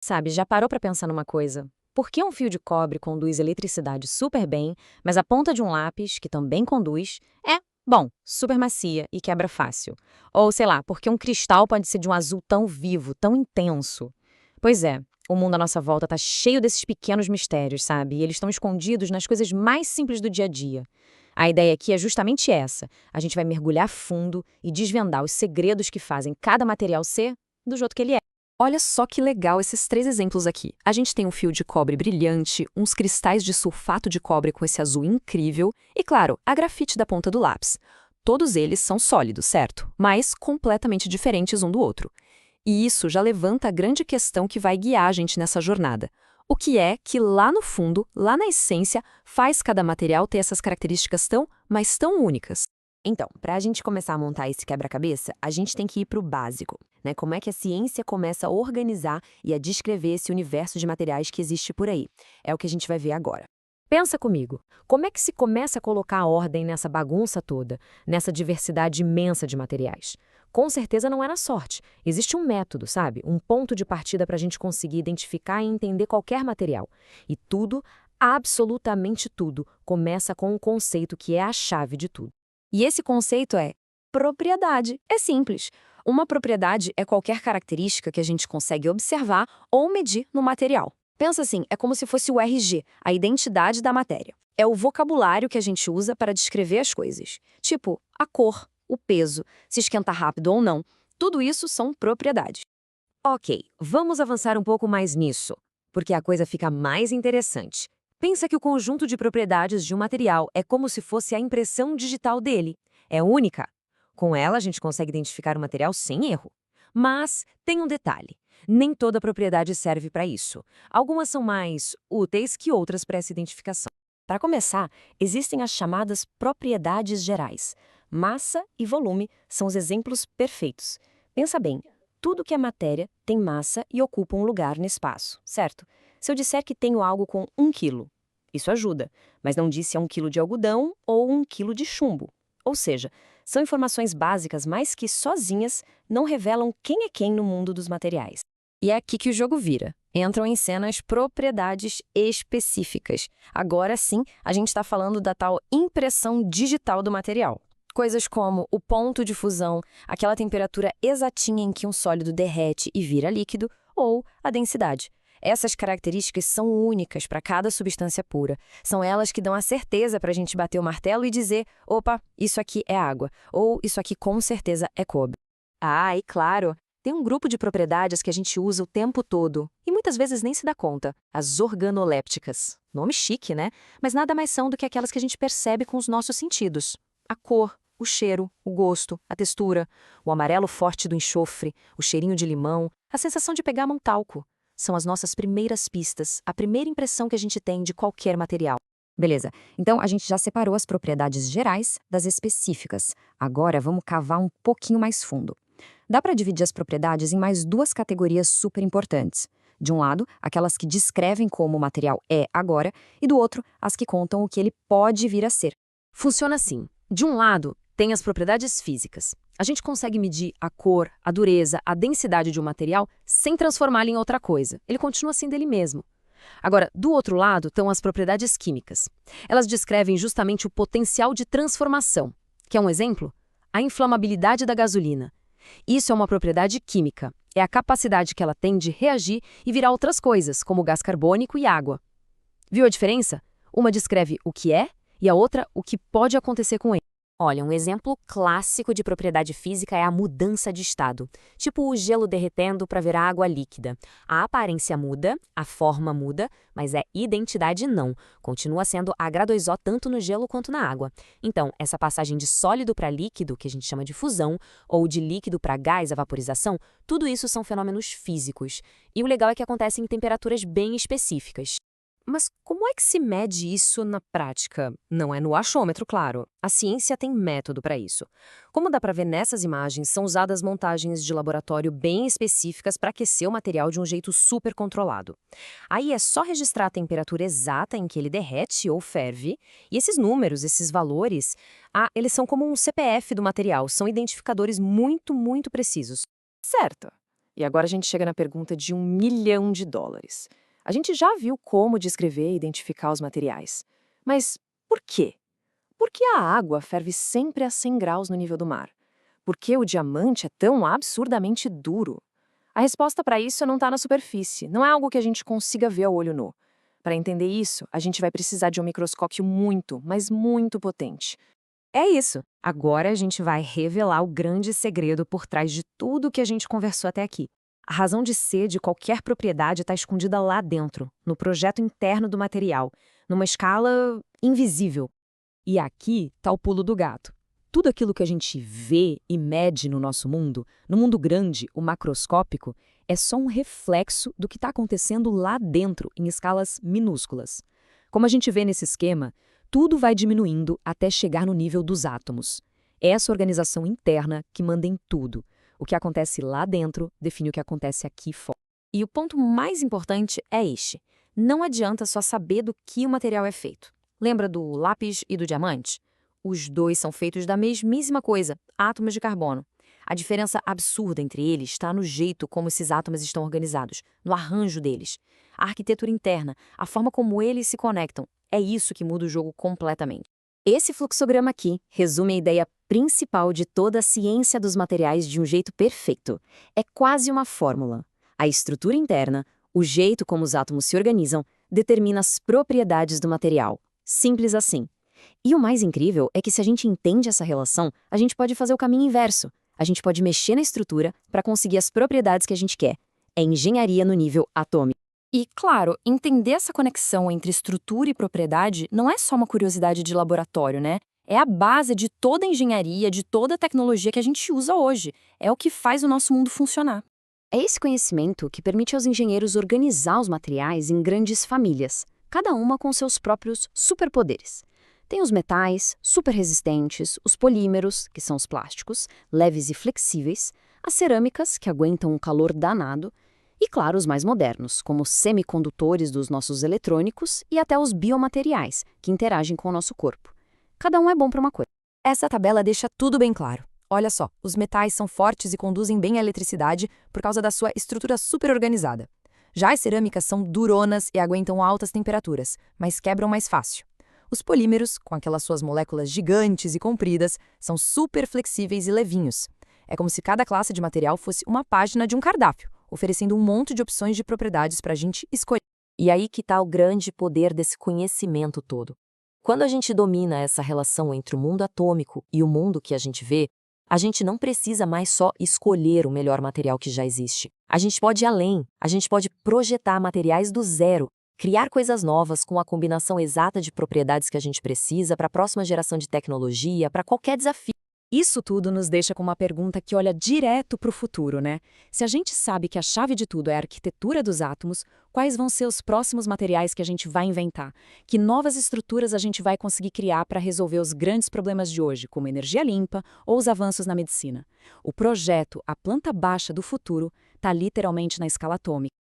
Sabe, já parou pra pensar numa coisa? Por que um fio de cobre conduz eletricidade super bem, mas a ponta de um lápis, que também conduz, super macia e quebra fácil? Ou, sei lá, por que um cristal pode ser de um azul tão vivo, tão intenso? Pois é, o mundo à nossa volta tá cheio desses pequenos mistérios, sabe? E eles estão escondidos nas coisas mais simples do dia a dia. A ideia aqui é justamente essa. A gente vai mergulhar fundo e desvendar os segredos que fazem cada material ser do jeito que ele é. Olha só que legal esses três exemplos aqui. A gente tem um fio de cobre brilhante, uns cristais de sulfato de cobre com esse azul incrível e, claro, a grafite da ponta do lápis. Todos eles são sólidos, certo? Mas completamente diferentes um do outro. E isso já levanta a grande questão que vai guiar a gente nessa jornada. O que é que lá no fundo, lá na essência, faz cada material ter essas características tão, mas tão únicas? Então, para a gente começar a montar esse quebra-cabeça, a gente tem que ir para o básico, né? Como é que a ciência começa a organizar e a descrever esse universo de materiais que existe por aí? É o que a gente vai ver agora. Pensa comigo, como é que se começa a colocar ordem nessa bagunça toda, nessa diversidade imensa de materiais? Com certeza não é na sorte. Existe um método, sabe? Um ponto de partida para a gente conseguir identificar e entender qualquer material. E tudo, absolutamente tudo, começa com um conceito que é a chave de tudo. E esse conceito é propriedade. É simples. Uma propriedade é qualquer característica que a gente consegue observar ou medir no material. Pensa assim, é como se fosse o RG, a identidade da matéria. É o vocabulário que a gente usa para descrever as coisas. Tipo, a cor, o peso, se esquenta rápido ou não. Tudo isso são propriedades. Ok, vamos avançar um pouco mais nisso, porque a coisa fica mais interessante. Pensa que o conjunto de propriedades de um material é como se fosse a impressão digital dele. É única. Com ela, a gente consegue identificar o material sem erro. Mas tem um detalhe. Nem toda propriedade serve para isso. Algumas são mais úteis que outras para essa identificação. Para começar, existem as chamadas propriedades gerais. Massa e volume são os exemplos perfeitos. Pensa bem, tudo que é matéria tem massa e ocupa um lugar no espaço, certo? Se eu disser que tenho algo com 1 quilo, isso ajuda, mas não disse é 1 quilo de algodão ou 1 quilo de chumbo. Ou seja, são informações básicas, mas que sozinhas não revelam quem é quem no mundo dos materiais. E é aqui que o jogo vira. Entram em cena as propriedades específicas. Agora sim, a gente está falando da tal impressão digital do material. Coisas como o ponto de fusão, aquela temperatura exatinha em que um sólido derrete e vira líquido, ou a densidade. Essas características são únicas para cada substância pura. São elas que dão a certeza para a gente bater o martelo e dizer, opa, isso aqui é água, ou isso aqui com certeza é cobre. Ah, e claro, tem um grupo de propriedades que a gente usa o tempo todo e muitas vezes nem se dá conta, as organolépticas. Nome chique, né? Mas nada mais são do que aquelas que a gente percebe com os nossos sentidos. A cor, o cheiro, o gosto, a textura, o amarelo forte do enxofre, o cheirinho de limão, a sensação de pegar a mão talco. São as nossas primeiras pistas, a primeira impressão que a gente tem de qualquer material. Beleza, então a gente já separou as propriedades gerais das específicas. Agora vamos cavar um pouquinho mais fundo. Dá para dividir as propriedades em mais duas categorias super importantes. De um lado, aquelas que descrevem como o material é agora, e do outro, as que contam o que ele pode vir a ser. Funciona assim. De um lado, tem as propriedades físicas. A gente consegue medir a cor, a dureza, a densidade de um material sem transformá-lo em outra coisa. Ele continua sendo ele mesmo. Agora, do outro lado, estão as propriedades químicas. Elas descrevem justamente o potencial de transformação. Quer um exemplo? A inflamabilidade da gasolina. Isso é uma propriedade química. É a capacidade que ela tem de reagir e virar outras coisas, como gás carbônico e água. Viu a diferença? Uma descreve o que é e a outra o que pode acontecer com ele. Olha, um exemplo clássico de propriedade física é a mudança de estado. Tipo o gelo derretendo para virar água líquida. A aparência muda, a forma muda, mas a identidade não. Continua sendo H2O tanto no gelo quanto na água. Então, essa passagem de sólido para líquido, que a gente chama de fusão, ou de líquido para gás, a vaporização, tudo isso são fenômenos físicos. E o legal é que acontecem em temperaturas bem específicas. Mas como é que se mede isso na prática? Não é no achômetro, claro. A ciência tem método para isso. Como dá para ver nessas imagens, são usadas montagens de laboratório bem específicas para aquecer o material de um jeito super controlado. Aí é só registrar a temperatura exata em que ele derrete ou ferve, e esses números, esses valores, eles são como um CPF do material, são identificadores muito, muito precisos. Certo. E agora a gente chega na pergunta de $1 milhão. A gente já viu como descrever e identificar os materiais. Mas por quê? Por que a água ferve sempre a 100 graus no nível do mar? Por que o diamante é tão absurdamente duro? A resposta para isso não está na superfície, não é algo que a gente consiga ver a olho nu. Para entender isso, a gente vai precisar de um microscópio muito, mas muito potente. É isso. Agora a gente vai revelar o grande segredo por trás de tudo que a gente conversou até aqui. A razão de ser de qualquer propriedade está escondida lá dentro, no projeto interno do material, numa escala invisível. E aqui está o pulo do gato. Tudo aquilo que a gente vê e mede no nosso mundo, no mundo grande, o macroscópico, é só um reflexo do que está acontecendo lá dentro, em escalas minúsculas. Como a gente vê nesse esquema, tudo vai diminuindo até chegar no nível dos átomos. É essa organização interna que manda em tudo. O que acontece lá dentro define o que acontece aqui fora. E o ponto mais importante é este. Não adianta só saber do que o material é feito. Lembra do lápis e do diamante? Os dois são feitos da mesmíssima coisa, átomos de carbono. A diferença absurda entre eles está no jeito como esses átomos estão organizados, no arranjo deles. A arquitetura interna, a forma como eles se conectam, é isso que muda o jogo completamente. Esse fluxograma aqui resume a ideia principal de toda a ciência dos materiais de um jeito perfeito. É quase uma fórmula. A estrutura interna, o jeito como os átomos se organizam, determina as propriedades do material. Simples assim. E o mais incrível é que se a gente entende essa relação, a gente pode fazer o caminho inverso. A gente pode mexer na estrutura para conseguir as propriedades que a gente quer. É engenharia no nível atômico. E, claro, entender essa conexão entre estrutura e propriedade não é só uma curiosidade de laboratório, né? É a base de toda a engenharia, de toda a tecnologia que a gente usa hoje. É o que faz o nosso mundo funcionar. É esse conhecimento que permite aos engenheiros organizar os materiais em grandes famílias, cada uma com seus próprios superpoderes. Tem os metais, super resistentes, os polímeros, que são os plásticos, leves e flexíveis, as cerâmicas, que aguentam um calor danado, e, claro, os mais modernos, como os semicondutores dos nossos eletrônicos e até os biomateriais, que interagem com o nosso corpo. Cada um é bom para uma coisa. Essa tabela deixa tudo bem claro. Olha só, os metais são fortes e conduzem bem a eletricidade por causa da sua estrutura super organizada. Já as cerâmicas são duronas e aguentam altas temperaturas, mas quebram mais fácil. Os polímeros, com aquelas suas moléculas gigantes e compridas, são super flexíveis e levinhos. É como se cada classe de material fosse uma página de um cardápio, oferecendo um monte de opções de propriedades para a gente escolher. E aí que está o grande poder desse conhecimento todo. Quando a gente domina essa relação entre o mundo atômico e o mundo que a gente vê, a gente não precisa mais só escolher o melhor material que já existe. A gente pode ir além, a gente pode projetar materiais do zero, criar coisas novas com a combinação exata de propriedades que a gente precisa para a próxima geração de tecnologia, para qualquer desafio. Isso tudo nos deixa com uma pergunta que olha direto para o futuro, né? Se a gente sabe que a chave de tudo é a arquitetura dos átomos, quais vão ser os próximos materiais que a gente vai inventar? Que novas estruturas a gente vai conseguir criar para resolver os grandes problemas de hoje, como energia limpa ou os avanços na medicina? O projeto A Planta Baixa do Futuro está literalmente na escala atômica.